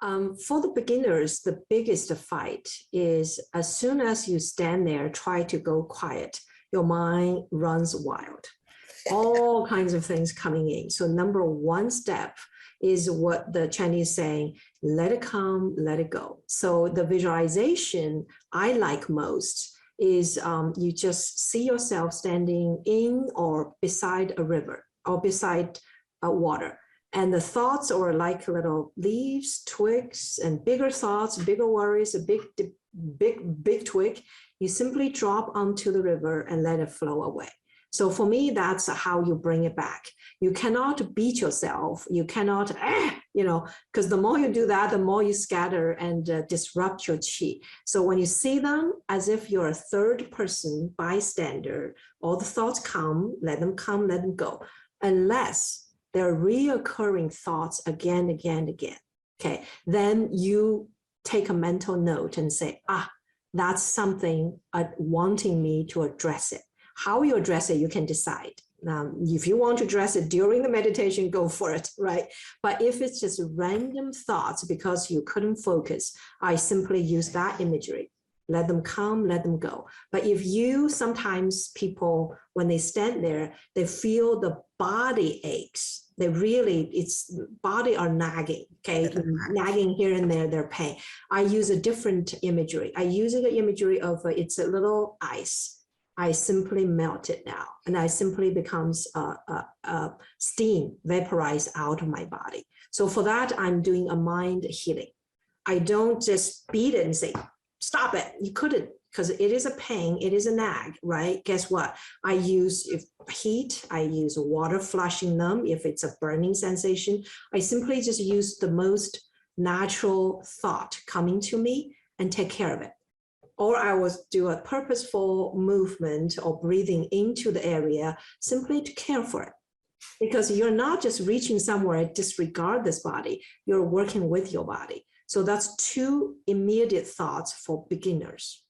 For the beginners, the biggest fight is as soon as you stand there, try to go quiet, your mind runs wild. All kinds of things coming in. So number one step is what the Chinese saying, let it come, let it go. So the visualization I like most is you just see yourself standing in or beside a river or beside water. And the thoughts are like little leaves, twigs, and bigger thoughts, bigger worries, a big twig. You simply drop onto the river and let it flow away. So for me, that's how you bring it back. You cannot beat yourself. You cannot, because the more you do that, the more you scatter and disrupt your qi. So when you see them as if you're a third person bystander, all the thoughts come, let them go, unless they're reoccurring thoughts again. Okay, then you take a mental note and say, that's something wanting me to address it. How you address it, you can decide. If you want to address it during the meditation, go for it, right? But if it's just random thoughts because you couldn't focus, I simply use that imagery. Let them come, let them go. But if sometimes people, when they stand there, they feel the body aches. It's body are nagging, okay? Nagging here and there, their pain. I use a different imagery. I use the imagery of it's a little ice. I simply melt it now, and I simply becomes steam vaporized out of my body. So for that, I'm doing a mind healing. I don't just beat it and say, stop it. You couldn't, because it is a pain, it is a nag, right? Guess what? I use heat, I use water flushing them. If it's a burning sensation, I simply just use the most natural thought coming to me and take care of it. Or I will do a purposeful movement or breathing into the area simply to care for it. Because you're not just reaching somewhere, disregard this body, you're working with your body. So that's two immediate thoughts for beginners.